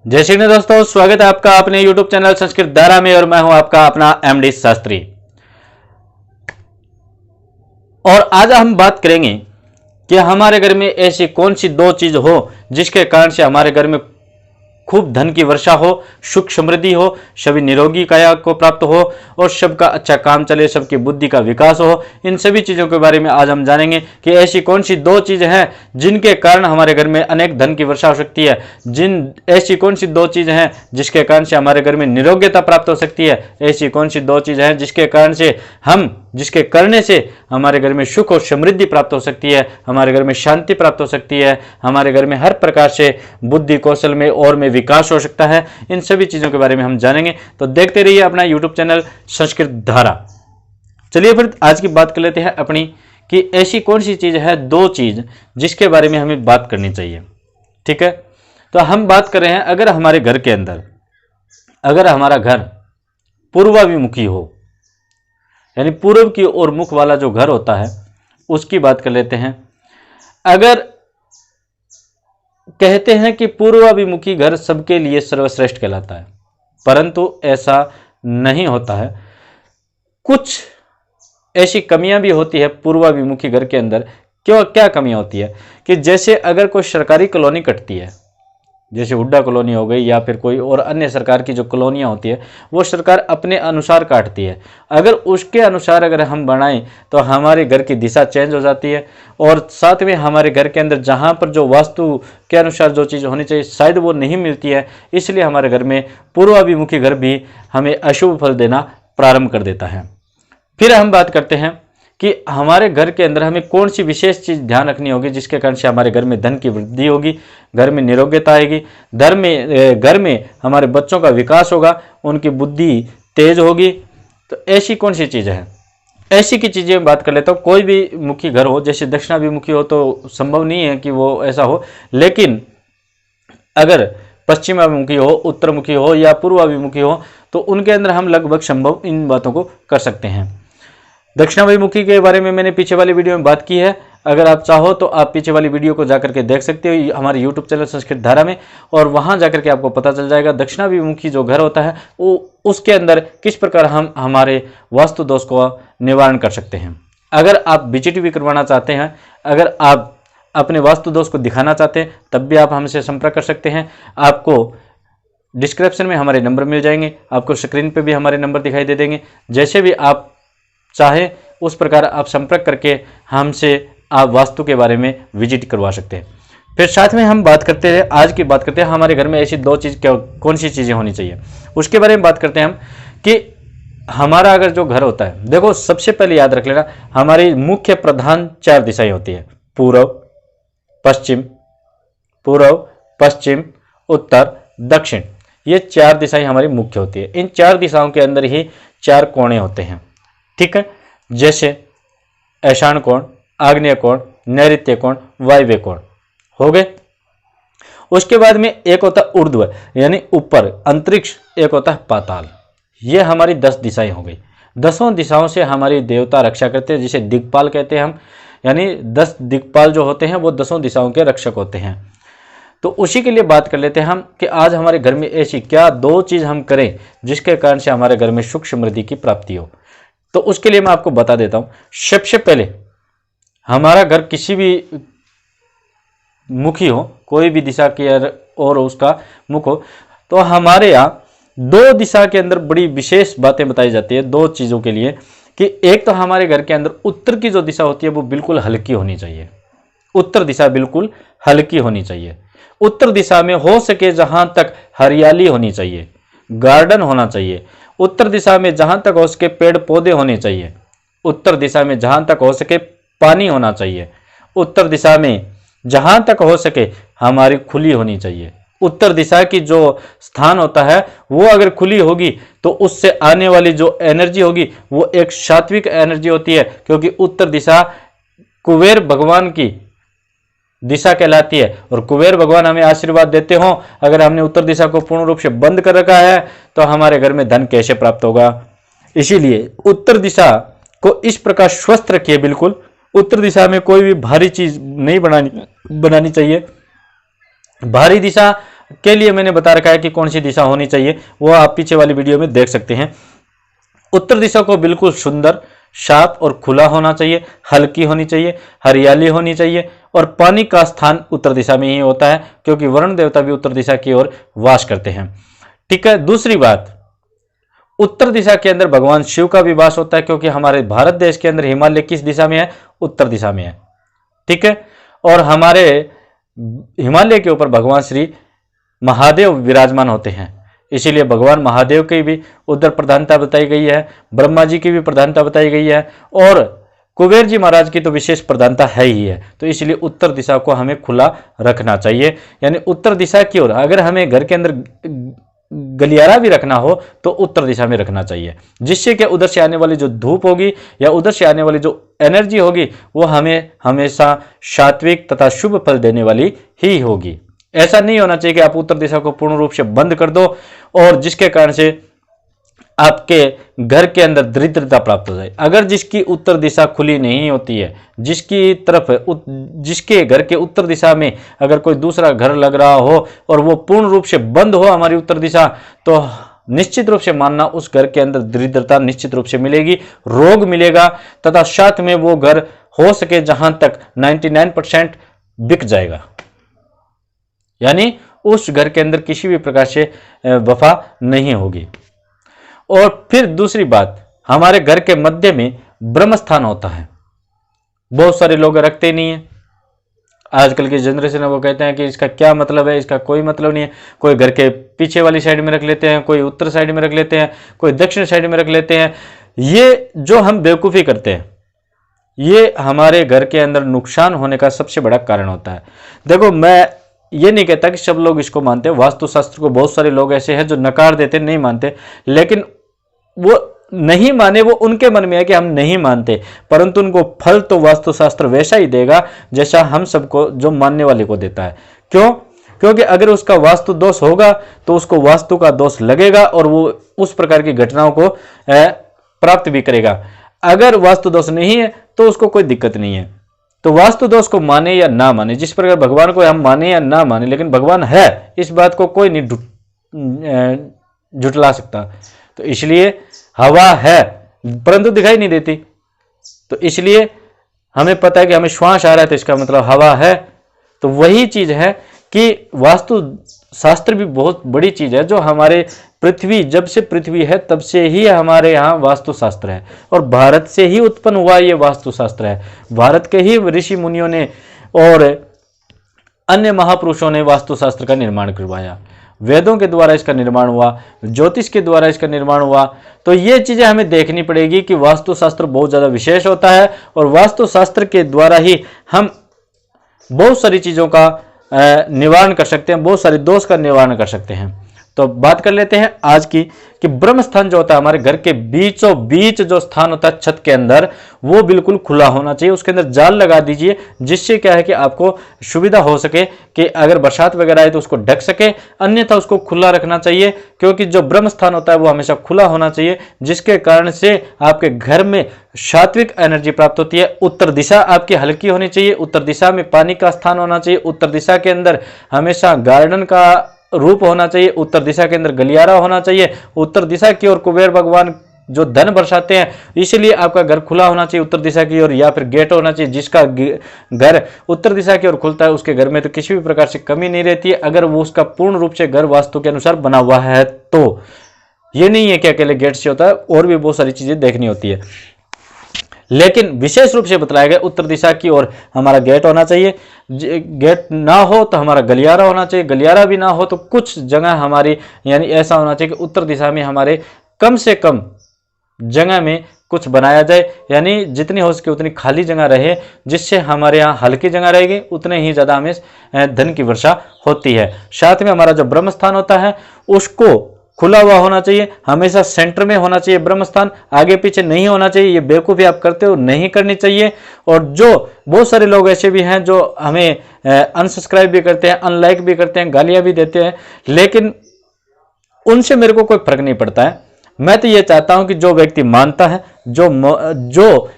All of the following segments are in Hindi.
जय श्री कृष्ण दोस्तों, स्वागत है आपका अपने YouTube चैनल संस्कृत धारा में और मैं हूं आपका अपना एमडी शास्त्री। और आज हम बात करेंगे कि हमारे घर में ऐसी कौन सी दो चीज हो जिसके कारण से हमारे घर में खूब धन की वर्षा हो, सुख समृद्धि हो, सभी निरोगी काया को प्राप्त हो और सबका अच्छा काम चले, सबकी बुद्धि का विकास हो। इन सभी चीज़ों के बारे में आज हम जानेंगे कि ऐसी कौन सी दो चीज़ हैं जिनके कारण हमारे घर में अनेक धन की वर्षा हो सकती है, ऐसी कौन सी दो चीज़ हैं जिसके कारण से हमारे घर में निरोग्यता प्राप्त हो सकती है, ऐसी कौन सी दो चीज़ हैं जिसके करने से हमारे घर में सुख और समृद्धि प्राप्त हो सकती है, हमारे घर में शांति प्राप्त हो सकती है, हमारे घर में हर प्रकार से बुद्धि कौशल में और में विकास हो सकता है। इन सभी चीज़ों के बारे में हम जानेंगे, तो देखते रहिए अपना YouTube चैनल संस्कृत धारा। चलिए फिर आज की बात कर लेते हैं अपनी कि ऐसी कौन सी चीज़ है, दो चीज़ जिसके बारे में हमें बात करनी चाहिए। ठीक है, तो हम बात कर रहे हैं अगर हमारे घर के अंदर अगर हमारा घर पूर्वाभिमुखी हो, यानी पूर्व की ओर मुख वाला जो घर होता है उसकी बात कर लेते हैं। अगर कहते हैं कि पूर्वाभिमुखी घर सबके लिए सर्वश्रेष्ठ कहलाता है, परंतु ऐसा नहीं होता है। कुछ ऐसी कमियां भी होती है पूर्वाभिमुखी घर के अंदर। क्या कमियां होती है कि जैसे अगर कोई सरकारी कॉलोनी कटती है, जैसे हुड्डा कॉलोनी हो गई या फिर कोई और अन्य सरकार की जो कॉलोनियाँ होती है, वो सरकार अपने अनुसार काटती है। अगर उसके अनुसार अगर हम बनाएं तो हमारे घर की दिशा चेंज हो जाती है और साथ में हमारे घर के अंदर जहाँ पर जो वास्तु के अनुसार जो चीज़ होनी चाहिए शायद वो नहीं मिलती है। इसलिए हमारे घर में पूर्वाभिमुखी घर भी हमें अशुभ फल देना प्रारंभ कर देता है। फिर हम बात करते हैं कि हमारे घर के अंदर हमें कौन सी विशेष चीज़ ध्यान रखनी होगी जिसके कारण से हमारे घर में धन की वृद्धि होगी, घर में निरोग्यता आएगी, घर में हमारे बच्चों का विकास होगा, उनकी बुद्धि तेज होगी। तो ऐसी कौन सी चीज़ें हैं, ऐसी की चीज़ें बात कर लेता हूँ। कोई भी मुखी घर हो, जैसे दक्षिणाभिमुखी हो तो संभव नहीं है कि वो ऐसा हो, लेकिन अगर पश्चिमाभिमुखी हो, उत्तरमुखी हो या पूर्वाभिमुखी हो तो उनके अंदर हम लगभग संभव इन बातों को कर सकते हैं। दक्षिणाभिमुखी के बारे में मैंने पीछे वाली वीडियो में बात की है, अगर आप चाहो तो आप पीछे वाली वीडियो को जाकर के देख सकते हो हमारे YouTube चैनल संस्कृत धारा में, और वहां जाकर के आपको पता चल जाएगा दक्षिणाभिमुखी जो घर होता है वो उसके अंदर किस प्रकार हम हमारे वास्तु दोष को निवारण कर सकते हैं। अगर आप BCTV करवाना चाहते हैं, अगर आप अपने वास्तु दोष को दिखाना चाहते हैं, तब भी आप हमसे संपर्क कर सकते हैं। आपको डिस्क्रिप्शन में हमारे नंबर मिल जाएंगे, आपको स्क्रीन पर भी हमारे नंबर दिखाई दे देंगे। जैसे भी आप चाहे उस प्रकार आप संपर्क करके हमसे आप वास्तु के बारे में विजिट करवा सकते हैं। फिर साथ में हम बात करते हैं, आज की बात करते हैं हमारे घर में ऐसी दो चीज़ कौन सी चीज़ें होनी चाहिए, उसके बारे में बात करते हैं हम कि हमारा अगर जो घर होता है, देखो सबसे पहले याद रख लेना हमारी मुख्य प्रधान चार दिशाएं होती है, पूर्व पश्चिम उत्तर दक्षिण। ये चार दिशाएं हमारी मुख्य होती है। इन चार दिशाओं के अंदर ही चार कोणे होते हैं। ठीक है, जैसे ऐशान कोण, आग्नेय कोण, नैऋत्य कोण, वायव्य कोण हो गए। उसके बाद में एक होता है ऊर्ध्व यानी ऊपर अंतरिक्ष, एक होता है पाताल। ये हमारी 10 दिशाएं हो गई। 10 दिशाओं से हमारी देवता रक्षा करते हैं, जिसे दिक्पाल कहते हैं हम, यानी 10 दिक्पाल जो होते हैं वो 10 दिशाओं के रक्षक होते हैं। तो उसी के लिए बात कर लेते हैं हम कि आज हमारे घर में ऐसी क्या दो चीज हम करें जिसके कारण से हमारे घर में सुख समृद्धि की प्राप्ति हो। तो उसके लिए मैं आपको बता देता हूं। सबसे पहले हमारा घर किसी भी मुखी हो, कोई भी दिशा की और उसका मुख हो, तो हमारे यहाँ दो दिशा के अंदर बड़ी विशेष बातें बताई जाती है दो चीज़ों के लिए कि एक तो हमारे घर के अंदर उत्तर की जो दिशा होती है वो बिल्कुल हल्की होनी चाहिए। उत्तर दिशा बिल्कुल हल्की होनी चाहिए। उत्तर दिशा में हो सके जहां तक हरियाली होनी चाहिए, गार्डन होना चाहिए। उत्तर दिशा में जहां तक हो सके पेड़ पौधे होने चाहिए। उत्तर दिशा में जहां तक हो सके पानी होना चाहिए। उत्तर दिशा में जहां तक हो सके हमारी खुली होनी चाहिए। उत्तर दिशा की जो स्थान होता है वो अगर खुली होगी तो उससे आने वाली जो एनर्जी होगी वो एक सात्विक एनर्जी होती है, क्योंकि उत्तर दिशा कुबेर भगवान की दिशा कहलाती है। और कुबेर भगवान हमें आशीर्वाद देते हो, अगर हमने उत्तर दिशा को पूर्ण रूप से बंद कर रखा है तो हमारे घर में धन कैसे प्राप्त होगा। इसीलिए उत्तर दिशा को इस प्रकार स्वस्थ रखिए। बिल्कुल उत्तर दिशा में कोई भी भारी चीज नहीं बनानी चाहिए। भारी दिशा के लिए मैंने बता रखा है कि कौन सी दिशा होनी चाहिए, वो आप पीछे वाली वीडियो में देख सकते हैं। उत्तर दिशा को बिल्कुल सुंदर, साफ और खुला होना चाहिए, हल्की होनी चाहिए, हरियाली होनी चाहिए, और पानी का स्थान उत्तर दिशा में ही होता है, क्योंकि वरुण देवता भी उत्तर दिशा की ओर वास करते हैं। ठीक है। दूसरी बात, उत्तर दिशा के अंदर भगवान शिव का भी वास होता है, क्योंकि हमारे भारत देश के अंदर हिमालय किस दिशा में है? उत्तर दिशा में है। ठीक है। और हमारे हिमालय के ऊपर भगवान श्री महादेव विराजमान होते हैं, इसीलिए भगवान महादेव की भी उधर प्रधानता बताई गई है, ब्रह्मा जी की भी प्रधानता बताई गई है, और कुबेर जी महाराज की तो विशेष प्रधानता है ही है। तो इसलिए उत्तर दिशा को हमें खुला रखना चाहिए, यानी उत्तर दिशा की ओर अगर हमें घर के अंदर गलियारा भी रखना हो तो उत्तर दिशा में रखना चाहिए, जिससे कि उधर से आने वाली जो धूप होगी या उधर से आने वाली जो एनर्जी होगी वो हमें हमेशा सात्विक तथा शुभ फल देने वाली ही होगी। ऐसा नहीं होना चाहिए कि आप उत्तर दिशा को पूर्ण रूप से बंद कर दो और जिसके कारण से आपके घर के अंदर दरिद्रता प्राप्त हो जाए। अगर जिसकी उत्तर दिशा खुली नहीं होती है, जिसके घर के उत्तर दिशा में अगर कोई दूसरा घर लग रहा हो और वो पूर्ण रूप से बंद हो हमारी उत्तर दिशा, तो निश्चित रूप से मानना उस घर के अंदर दरिद्रता निश्चित रूप से मिलेगी, रोग मिलेगा, तथा साथ में वो घर हो सके जहां तक 99% बिक जाएगा, यानी उस घर के अंदर किसी भी प्रकार से वफा नहीं होगी। और फिर दूसरी बात, हमारे घर के मध्य में ब्रह्म स्थान होता है, बहुत सारे लोग रखते नहीं है। आजकल की जनरेशन है वो कहते हैं कि इसका क्या मतलब है, इसका कोई मतलब नहीं है। कोई घर के पीछे वाली साइड में रख लेते हैं, कोई उत्तर साइड में रख लेते हैं, कोई दक्षिण साइड में रख लेते हैं। ये जो हम बेवकूफ़ी करते हैं ये हमारे घर के अंदर नुकसान होने का सबसे बड़ा कारण होता है। देखो, मैं ये नहीं कहता कि सब लोग इसको मानते हैं, वास्तुशास्त्र को बहुत सारे लोग ऐसे हैं जो नकार देते, नहीं मानते, लेकिन वो नहीं माने, वो उनके मन में है कि हम नहीं मानते, परंतु उनको फल तो वास्तुशास्त्र वैसा ही देगा जैसा हम सबको, जो मानने वाले को देता है। क्यों? क्योंकि अगर उसका वास्तु दोष होगा तो उसको वास्तु का दोष लगेगा और वो उस प्रकार की घटनाओं को प्राप्त भी करेगा। अगर वास्तु दोष नहीं है तो उसको कोई दिक्कत नहीं है। तो वास्तु दोष को माने या ना माने, जिस प्रकार भगवान को हम माने या ना माने, लेकिन भगवान है, इस बात को कोई नहीं झुटला सकता। तो इसलिए हवा है परंतु दिखाई नहीं देती, तो इसलिए हमें पता है कि हमें श्वास आ रहा है तो इसका मतलब हवा है। तो वही चीज है कि वास्तु शास्त्र भी बहुत बड़ी चीज है, जो हमारे पृथ्वी, जब से पृथ्वी है तब से ही हमारे यहाँ वास्तु शास्त्र है, और भारत से ही उत्पन्न हुआ ये वास्तु शास्त्र है। भारत के ही ऋषि मुनियों ने और अन्य महापुरुषों ने वास्तु शास्त्र का निर्माण करवाया, वेदों के द्वारा इसका निर्माण हुआ, ज्योतिष के द्वारा इसका निर्माण हुआ। तो ये चीजें हमें देखनी पड़ेगी कि वास्तुशास्त्र बहुत ज्यादा विशेष होता है, और वास्तुशास्त्र के द्वारा ही हम बहुत सारी चीजों का निवारण कर सकते हैं, बहुत सारे दोष का निवारण कर सकते हैं। तो बात कर लेते हैं आज की कि ब्रह्म स्थान जो होता है हमारे घर के बीचों बीच जो स्थान होता है छत के अंदर, वो बिल्कुल खुला होना चाहिए। उसके अंदर जाल लगा दीजिए, जिससे क्या है कि आपको सुविधा हो सके कि अगर बरसात वगैरह आए तो उसको ढक सके, अन्यथा उसको खुला रखना चाहिए, क्योंकि जो ब्रह्म स्थान होता है वो हमेशा खुला होना चाहिए, जिसके कारण से आपके घर में सात्विक एनर्जी प्राप्त होती है। उत्तर दिशा आपकी हल्की होनी चाहिए, उत्तर दिशा में पानी का स्थान होना चाहिए, उत्तर दिशा के अंदर हमेशा गार्डन का रूप होना चाहिए, उत्तर दिशा के अंदर गलियारा होना चाहिए, उत्तर दिशा की ओर कुबेर भगवान जो धन बरसाते हैं, इसलिए आपका घर खुला होना चाहिए उत्तर दिशा की ओर, या फिर गेट होना चाहिए। जिसका घर उत्तर दिशा की ओर खुलता है उसके घर में तो किसी भी प्रकार से कमी नहीं रहती है, अगर वो उसका पूर्ण रूप से घर वास्तु के अनुसार बना हुआ है। तो ये नहीं है कि अकेले गेट से होता है, और भी बहुत सारी चीजें देखनी होती है, लेकिन विशेष रूप से बताया गया उत्तर दिशा की ओर हमारा गेट होना चाहिए। गेट ना हो तो हमारा गलियारा होना चाहिए, गलियारा भी ना हो तो कुछ जगह हमारी, यानी ऐसा होना चाहिए कि उत्तर दिशा में हमारे कम से कम जगह में कुछ बनाया जाए, यानी जितनी हो सके उतनी खाली जगह रहे, जिससे हमारे यहाँ हल्की जगह रहेगी, उतने ही ज़्यादा हमें धन की वर्षा होती है। साथ में हमारा जो ब्रह्म स्थान होता है उसको खुला हुआ होना चाहिए, हमेशा सेंटर में होना चाहिए ब्रह्म स्थान, आगे पीछे नहीं होना चाहिए। ये बेवकूफ़ी आप करते हो, नहीं करनी चाहिए। और जो बहुत सारे लोग ऐसे भी हैं जो हमें अनसब्सक्राइब भी करते हैं, अनलाइक भी करते हैं, गालियां भी देते हैं, लेकिन उनसे मेरे को कोई फर्क नहीं पड़ता है। मैं तो ये चाहता हूं कि जो व्यक्ति मानता है, जो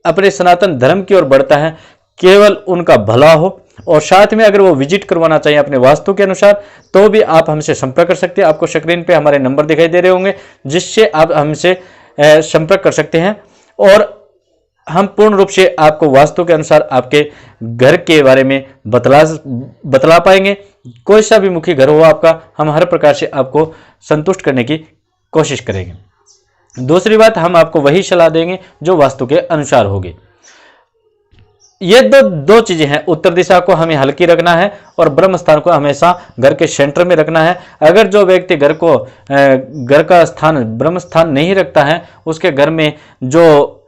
अपने सनातन धर्म की ओर बढ़ता है, केवल उनका भला हो, और साथ में अगर वो विजिट करवाना चाहिए अपने वास्तु के अनुसार तो भी आप हमसे संपर्क कर सकते हैं। आपको स्क्रीन पे हमारे नंबर दिखाई दे रहे होंगे जिससे आप हमसे संपर्क कर सकते हैं और हम पूर्ण रूप से आपको वास्तु के अनुसार आपके घर के बारे में बतला पाएंगे। कोई सा भी मुखी घर हो आपका, हम हर प्रकार से आपको संतुष्ट करने की कोशिश करेंगे। दूसरी बात, हम आपको वही सलाह देंगे जो वास्तु के अनुसार होगी। ये दो चीजें हैं, उत्तर दिशा को हमें हल्की रखना है और ब्रह्म स्थान को हमेशा घर के सेंटर में रखना है। अगर जो व्यक्ति घर का स्थान ब्रह्म स्थान नहीं रखता है, उसके घर में जो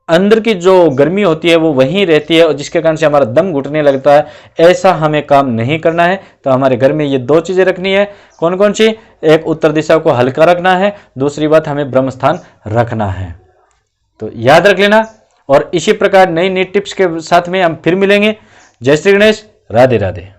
अंदर की जो गर्मी होती है वो वहीं रहती है और जिसके कारण से हमारा दम घुटने लगता है। ऐसा हमें काम नहीं करना है। तो हमारे घर में ये दो चीजें रखनी है। कौन कौन सी? एक, उत्तर दिशा को हल्का रखना है, दूसरी बात हमें ब्रह्म स्थान रखना है। तो याद रख लेना। और इसी प्रकार नई टिप्स के साथ में हम फिर मिलेंगे। जय श्री गणेश, राधे राधे।